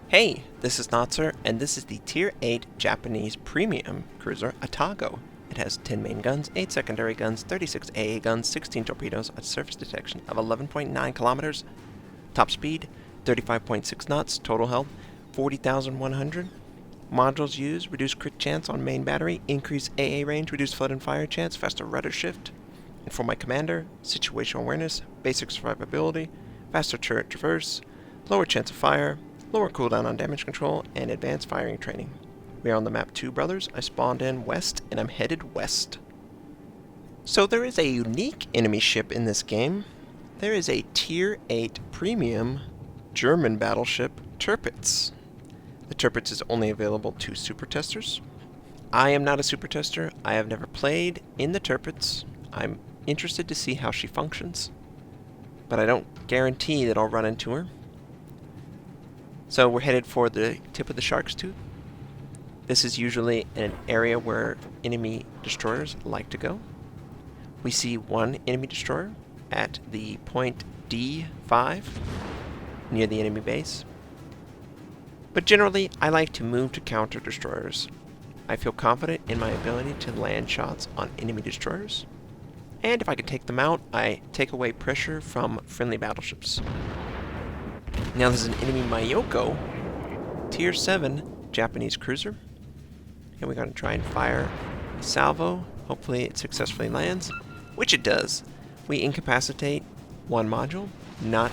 Hey, this is Notser, and this is the Tier 8 Japanese premium cruiser Atago. It has 10 main guns, 8 secondary guns, 36 AA guns, 16 torpedoes, a surface detection of 11.9 kilometers, top speed 35.6 knots, total health 40,100. Modules used: reduce crit chance on main battery, increase AA range, reduce flood and fire chance, faster rudder shift. And for my commander, situational awareness, basic survivability, faster turret traverse, lower chance of fire, lower cooldown on damage control, and advanced firing training. We are on the map Two Brothers. I spawned in west, and I'm headed west. So there is a unique enemy ship in this game. There is a Tier 8 premium German battleship, Tirpitz. The Tirpitz is only available to supertesters. I am not a supertester. I have never played in the Tirpitz. I'm interested to see how she functions, but I don't guarantee that I'll run into her. So we're headed for the tip of the shark's tooth. This is usually an area where enemy destroyers like to go. We see one enemy destroyer at the point D5 near the enemy base. But generally, I like to move to counter destroyers. I feel confident in my ability to land shots on enemy destroyers. And if I can take them out, I take away pressure from friendly battleships. Now this is an enemy Mayoko, Tier 7 Japanese cruiser. And we're going to try and fire a salvo. Hopefully it successfully lands, which it does. We incapacitate one module. Not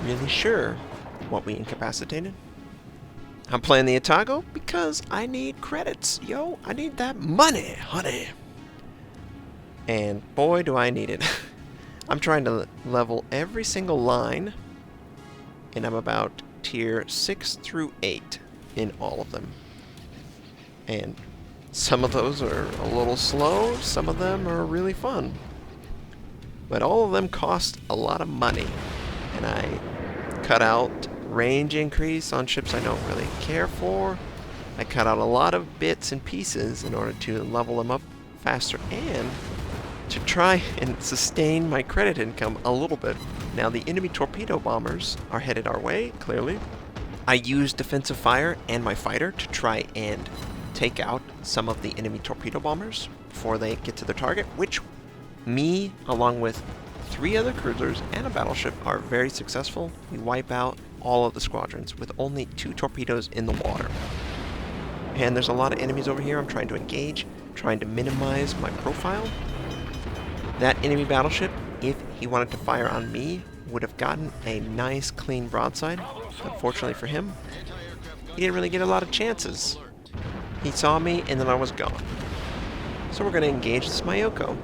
really sure what we incapacitated. I'm playing the Atago because I need credits. Yo, I need that money, honey. And boy, do I need it. I'm trying to level every single line, and I'm about tier 6 through 8 in all of them. And some of those are a little slow, some of them are really fun. But all of them cost a lot of money. And I cut out range increase on ships I don't really care for. I cut out a lot of bits and pieces in order to level them up faster and to try and sustain my credit income a little bit. Now the enemy torpedo bombers are headed our way, clearly. I use defensive fire and my fighter to try and take out some of the enemy torpedo bombers before they get to their target, which me, along with 3 other cruisers and a battleship, are very successful. We wipe out all of the squadrons with only 2 torpedoes in the water. And there's a lot of enemies over here I'm trying to engage, trying to minimize my profile. That enemy battleship, if he wanted to fire on me, would have gotten a nice clean broadside. Unfortunately for him, he didn't really get a lot of chances. He saw me and then I was gone. So we're going to engage this Mayoko.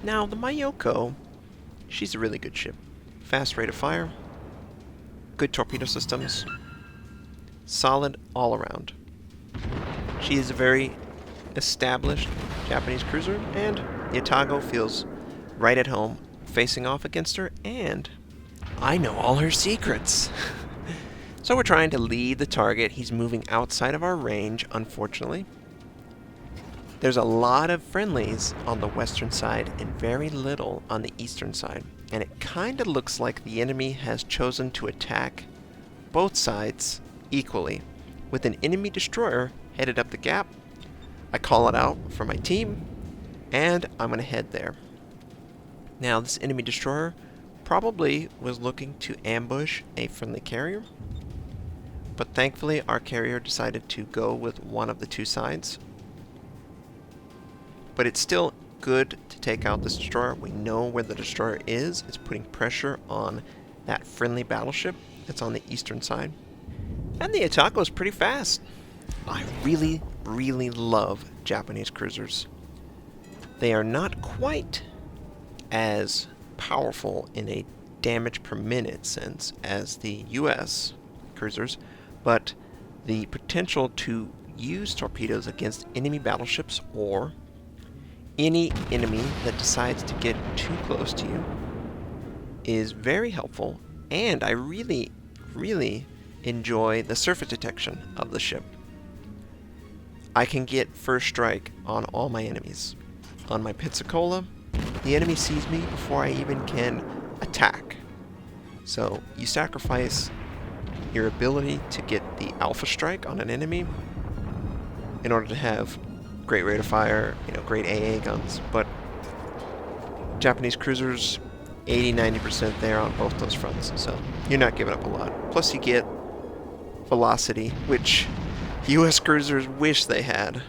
Now the Mayoko, she's a really good ship. Fast rate of fire, good torpedo systems, solid all around. She is a very established Japanese cruiser, and the Atago feels right at home facing off against her, and I know all her secrets. So we're trying to lead the target. He's moving outside of our range, unfortunately. There's a lot of friendlies on the western side and very little on the eastern side, and it kind of looks like the enemy has chosen to attack both sides equally, with an enemy destroyer headed up the gap. I call it out for my team, and I'm going to head there. Now, this enemy destroyer probably was looking to ambush a friendly carrier, but thankfully our carrier decided to go with one of the 2 sides. But it's still good to take out this destroyer. We know where the destroyer is. It's putting pressure on that friendly battleship that's on the eastern side. And the Atago is pretty fast. I really, really love Japanese cruisers. They are not quite as powerful in a damage per minute sense as the US cruisers, but the potential to use torpedoes against enemy battleships or any enemy that decides to get too close to you is very helpful, and I really, really enjoy the surface detection of the ship. I can get first strike on all my enemies. On my Pensacola, the enemy sees me before I even can attack. So you sacrifice your ability to get the alpha strike on an enemy in order to have great rate of fire, great AA guns. But Japanese cruisers, 80-90% there on both those fronts, so you're not giving up a lot. Plus you get velocity, which US cruisers wish they had.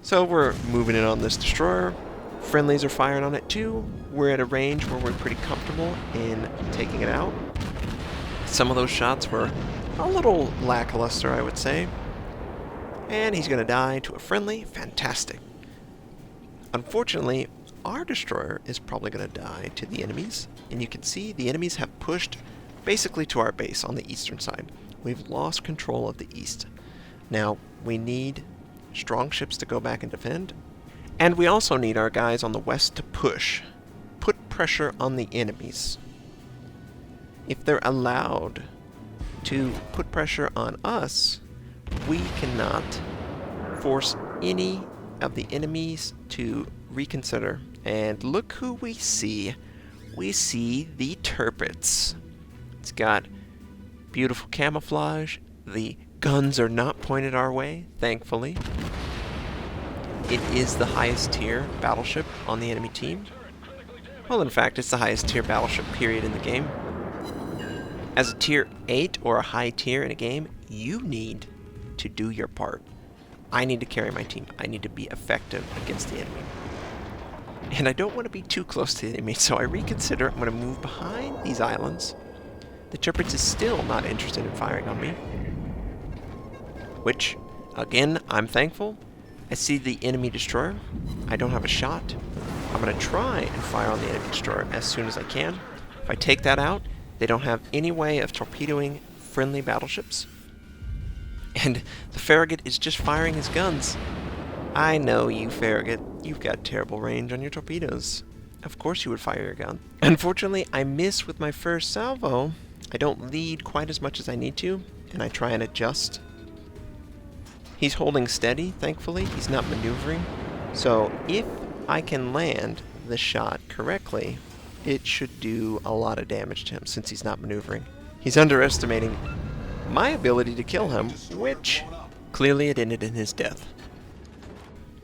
So we're moving in on this destroyer. Friendlies are firing on it too. We're at a range where we're pretty comfortable in taking it out. Some of those shots were a little lackluster, I would say. And he's going to die to a friendly. Fantastic. Unfortunately, our destroyer is probably going to die to the enemies. And you can see the enemies have pushed basically to our base on the eastern side. We've lost control of the east. Now, we need strong ships to go back and defend. And we also need our guys on the west to push. Put pressure on the enemies. If they're allowed to put pressure on us, we cannot force any of the enemies to reconsider. And look who we see. We see the Tirpitz. It's got beautiful camouflage. The guns are not pointed our way, thankfully. It is the highest tier battleship on the enemy team. Well, in fact, it's the highest tier battleship period in the game. As a tier 8 or a high tier in a game, you need to do your part. I need to carry my team. I need to be effective against the enemy. And I don't want to be too close to the enemy, so I reconsider. I'm going to move behind these islands. The Tirpitz is still not interested in firing on me. Which, again, I'm thankful. I see the enemy destroyer. I don't have a shot. I'm going to try and fire on the enemy destroyer as soon as I can. If I take that out, they don't have any way of torpedoing friendly battleships. And the Farragut is just firing his guns. I know you, Farragut. You've got terrible range on your torpedoes. Of course you would fire your gun. Unfortunately, I miss with my first salvo. I don't lead quite as much as I need to, and I try and adjust. He's holding steady, thankfully. He's not maneuvering. So if I can land the shot correctly, it should do a lot of damage to him since he's not maneuvering. He's underestimating my ability to kill him, which clearly it ended in his death.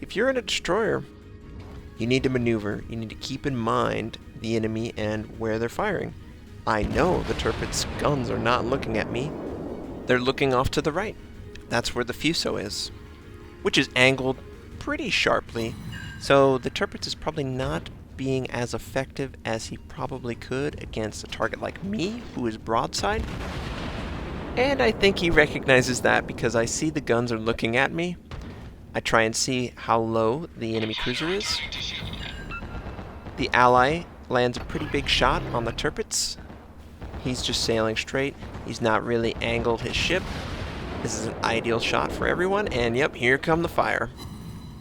If you're in a destroyer, you need to maneuver. You need to keep in mind the enemy and where they're firing. I know the Tirpitz guns are not looking at me. They're looking off to the right. That's where the Fuso is, which is angled pretty sharply. So the Tirpitz is probably not being as effective as he probably could against a target like me, who is broadside. And I think he recognizes that because I see the guns are looking at me. I try and see how low the enemy cruiser is. The ally lands a pretty big shot on the Tirpitz. He's just sailing straight. He's not really angled his ship. This is an ideal shot for everyone. And yep, here come the fire.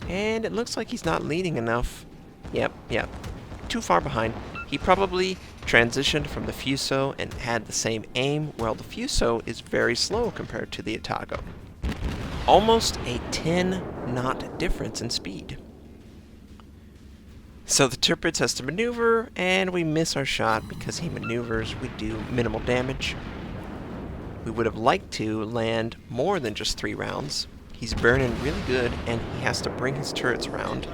And it looks like he's not leading enough. Yep. Too far behind. He probably transitioned from the Fuso and had the same aim, while the Fuso is very slow compared to the Atago. Almost a 10-knot difference in speed. So the Tirpitz has to maneuver, and we miss our shot because he maneuvers. We do minimal damage. We would have liked to land more than just 3 rounds. He's burning really good, and he has to bring his turrets around.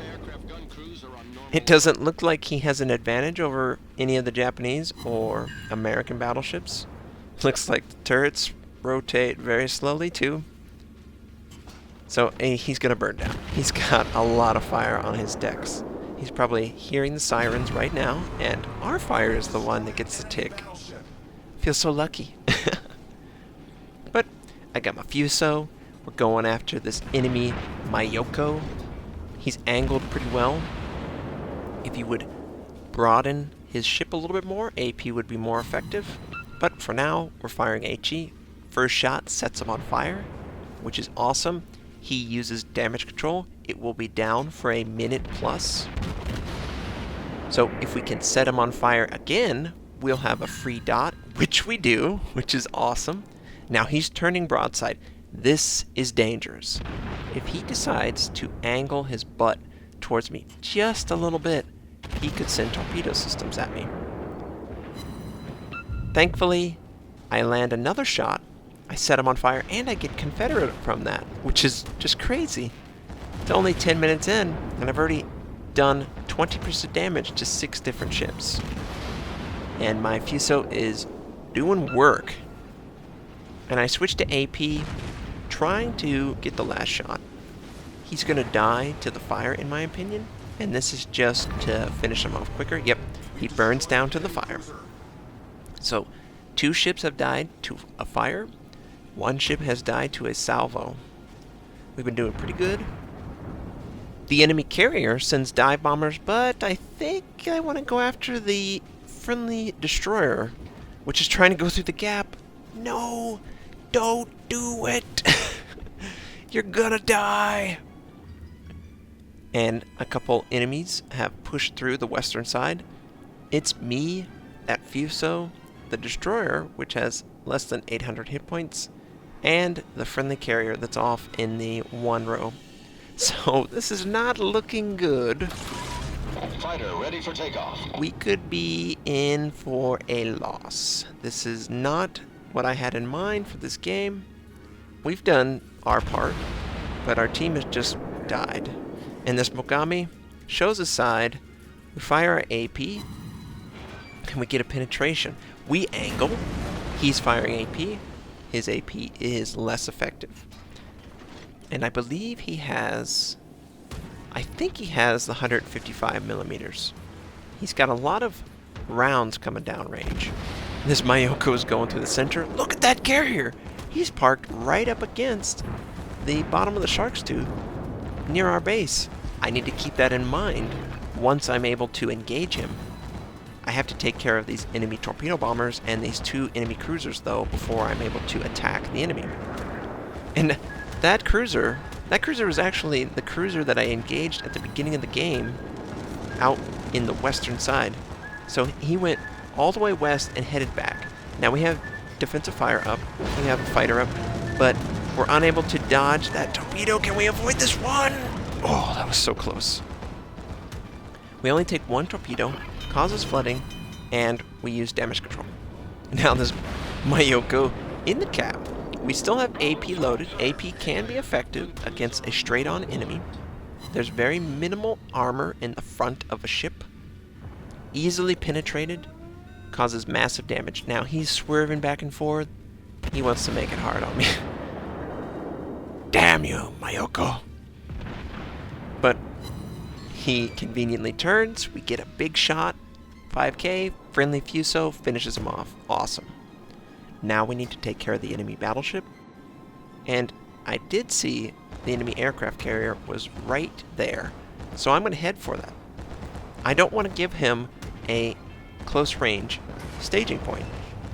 It doesn't look like he has an advantage over any of the Japanese or American battleships. Looks like the turrets rotate very slowly too. So he's going to burn down. He's got a lot of fire on his decks. He's probably hearing the sirens right now, and our fire is the one that gets the tick. Feel so lucky. But I got my Fuso. We're going after this enemy Mayoko. He's angled pretty well. If you would broaden his ship a little bit more, AP would be more effective. But for now, we're firing HE. First shot sets him on fire, which is awesome. He uses damage control. It will be down for a minute plus. So if we can set him on fire again, we'll have a free dot, which we do, which is awesome. Now he's turning broadside. This is dangerous. If he decides to angle his butt towards me just a little bit, he could send torpedo systems at me. Thankfully, I land another shot, I set him on fire, and I get Confederate from that, which is just crazy. It's only 10 minutes in, and I've already done 20% damage to 6 different ships. And my Fuso is doing work. And I switched to AP, trying to get the last shot. He's going to die to the fire, in my opinion, and this is just to finish him off quicker. Yep, he burns down to the fire. So, 2 ships have died to a fire. 1 ship has died to a salvo. We've been doing pretty good. The enemy carrier sends dive bombers, but I think I want to go after the friendly destroyer, which is trying to go through the gap. No, don't do it. You're gonna die. And a couple enemies have pushed through the western side. It's me, that Fuso, the destroyer, which has less than 800 hit points, and the friendly carrier that's off in the 1 row. So this is not looking good. Fighter ready for takeoff. We could be in for a loss. This is not what I had in mind for this game. We've done our part, but our team has just died. And this Mogami shows his side. We fire our AP, and we get a penetration. We angle. He's firing AP. His AP is less effective. And I believe he has... I think he has the 155 millimeters. He's got a lot of rounds coming down range. This Mayoko is going through the center. Look at that carrier! He's parked right up against the bottom of the shark's tooth near our base. I need to keep that in mind once I'm able to engage him. I have to take care of these enemy torpedo bombers and these 2 enemy cruisers, though, before I'm able to attack the enemy. And that cruiser was actually the cruiser that I engaged at the beginning of the game out in the western side. So he went all the way west and headed back. Now we have defensive fire up, we have a fighter up, but we're unable to dodge that torpedo. Can we avoid this one? Oh, that was so close. We only take 1 torpedo, causes flooding, and we use damage control. Now this Mayoko in the cap. We still have AP loaded. AP can be effective against a straight-on enemy. There's very minimal armor in the front of a ship. Easily penetrated. Causes massive damage. Now he's swerving back and forth. He wants to make it hard on me. Damn you, Mayoko. But he conveniently turns. We get a big shot. 5k. Friendly Fuso finishes him off. Awesome. Now we need to take care of the enemy battleship. And I did see the enemy aircraft carrier was right there. So I'm going to head for that. I don't want to give him a close range staging point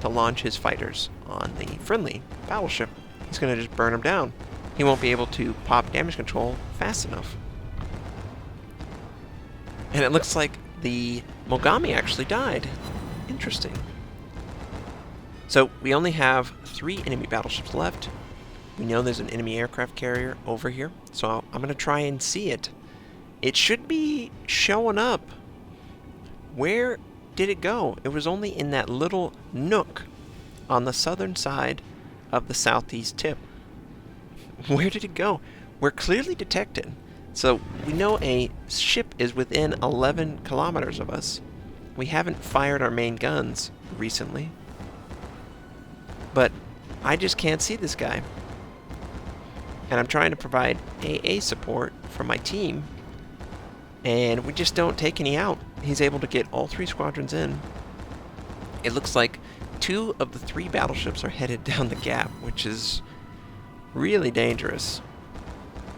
to launch his fighters on the friendly battleship. He's going to just burn them down. He won't be able to pop damage control fast enough. And it looks like the Mogami actually died. Interesting. So we only have 3 enemy battleships left. We know there's an enemy aircraft carrier over here, so I'm going to try and see it. It should be showing up. Where did it go? It was only in that little nook on the southern side of the southeast tip. Where did it go? We're clearly detected. So we know a ship is within 11 kilometers of us. We haven't fired our main guns recently. But I just can't see this guy. And I'm trying to provide AA support for my team. And we just don't take any out. He's able to get all 3 squadrons in. It looks like 2 of the 3 battleships are headed down the gap, which is really dangerous.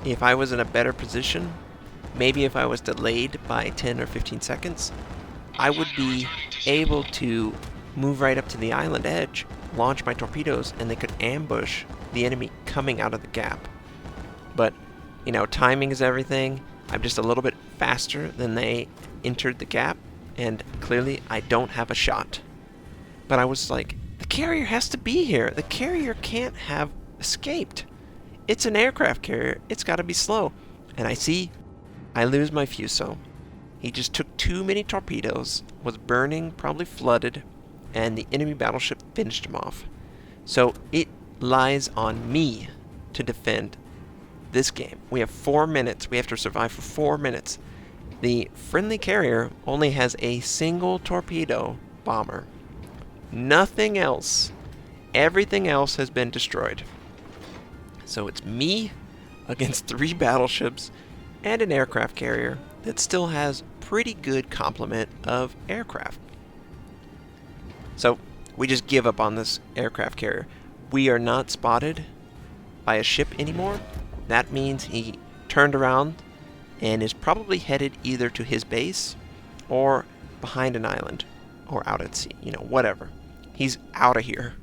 If I was in a better position, maybe if I was delayed by 10 or 15 seconds, I would be able to move right up to the island edge, launch my torpedoes, and they could ambush the enemy coming out of the gap. But, you know, timing is everything. I'm just a little bit faster than they entered the gap, and clearly I don't have a shot. But I was like, the carrier has to be here. The carrier can't have escaped. It's an aircraft carrier. It's got to be slow. And I lose my Fuso. He just took too many torpedoes, was burning, probably flooded, and the enemy battleship finished him off. So it lies on me to defend this game. We have 4 minutes. We have to survive for 4 minutes. The friendly carrier only has a single torpedo bomber. Nothing else. Everything else has been destroyed. So it's me against 3 battleships and an aircraft carrier that still has pretty good complement of aircraft. So we just give up on this aircraft carrier. We are not spotted by a ship anymore. That means he turned around and is probably headed either to his base or behind an island or out at sea, you know, whatever. He's out of here.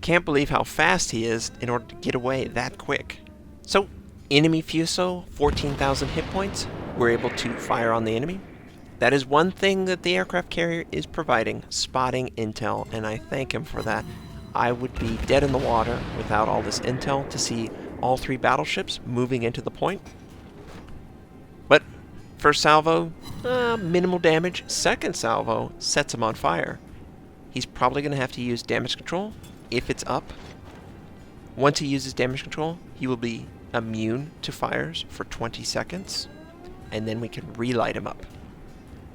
Can't believe how fast he is in order to get away that quick. So, enemy Fuso, 14,000 hit points. We're able to fire on the enemy. That is one thing that the aircraft carrier is providing, spotting intel, and I thank him for that. I would be dead in the water without all this intel to see all 3 battleships moving into the point. But first salvo, minimal damage. Second salvo sets him on fire. He's probably going to have to use damage control if it's up. Once he uses damage control, he will be immune to fires for 20 seconds, and then we can relight him up.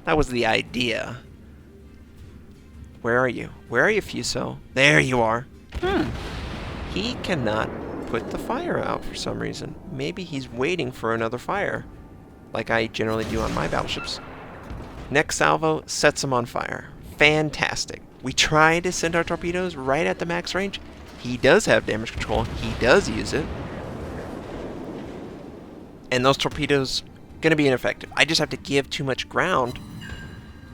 That was the idea. Where are you? Where are you, Fuso? There you are. He cannot put the fire out for some reason. Maybe he's waiting for another fire, like I generally do on my battleships. Next salvo sets him on fire. Fantastic. We try to send our torpedoes right at the max range. He does have damage control. He does use it. And those torpedoes going to be ineffective. I just have to give too much ground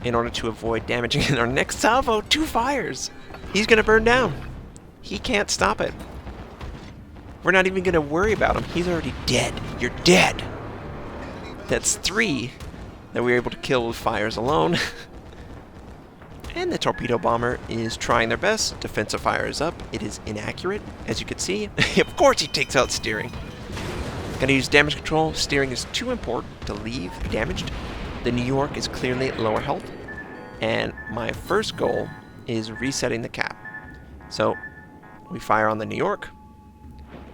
in order to avoid damaging. In our next salvo, 2 fires. He's going to burn down. He can't stop it. We're not even going to worry about him. He's already dead. You're dead. That's 3 that we were able to kill with fires alone. And the torpedo bomber is trying their best. Defensive fire is up. It is inaccurate, as you can see. Of course he takes out steering. Gonna use damage control. Steering is too important to leave damaged. The New York is clearly lower health. And my first goal is resetting the cap. So we fire on the New York.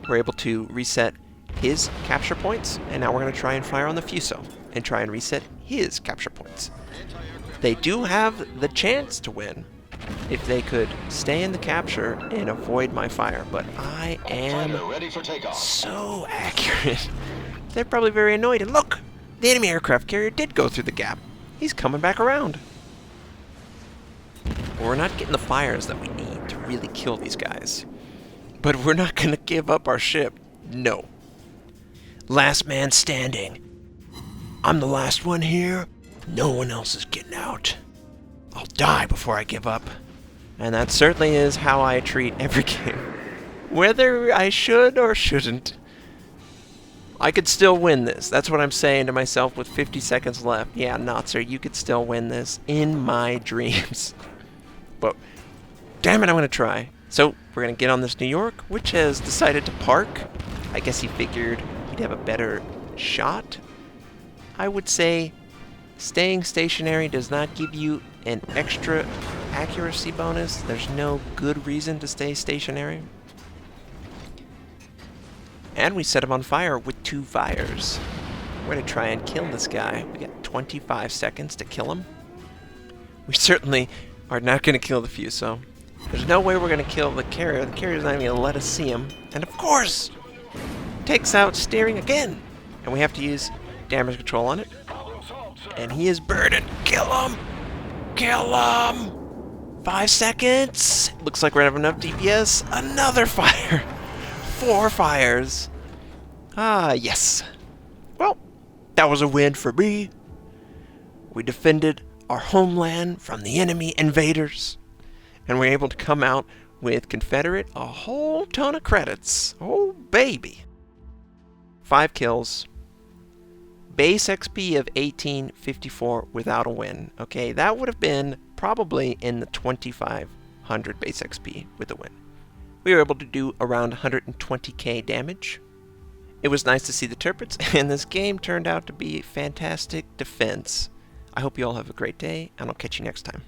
We're able to reset his capture points. And now we're going to try and fire on the Fuso and try and reset his capture points. They do have the chance to win if they could stay in the capture and avoid my fire, but I am so accurate. They're probably very annoyed. And look, the enemy aircraft carrier did go through the gap. He's coming back around. We're not getting the fires that we need to really kill these guys, but we're not going to give up our ship. No. Last man standing. I'm the last one here. No one else is getting out. I'll die before I give up. And that certainly is how I treat every game. Whether I should or shouldn't, I could still win this. That's what I'm saying to myself with 50 seconds left. Yeah, Notser, you could still win this in my dreams. But, damn it, I'm going to try. So, we're going to get on this New York, which has decided to park. I guess he figured he'd have a better shot. I would say staying stationary does not give you an extra accuracy bonus. There's no good reason to stay stationary. And we set him on fire with 2 fires. We're going to try and kill this guy. We got 25 seconds to kill him. We certainly are not going to kill the Fuso. There's no way we're going to kill the carrier. The carrier's not even going to let us see him. And of course, takes out steering again. And we have to use damage control on it. And he is burning. Kill him! Kill him! 5 seconds. Looks like we're going to have enough DPS. Another fire. 4 fires. Ah, yes. Well, that was a win for me. We defended our homeland from the enemy invaders. And we're able to come out with Confederate a whole ton of credits. Oh, baby. 5 kills. Base XP of 1854 without a win. Okay, that would have been probably in the 2500 base XP with a win. We were able to do around 120k damage. It was nice to see the Tirpitz, and this game turned out to be fantastic defense. I hope you all have a great day, and I'll catch you next time.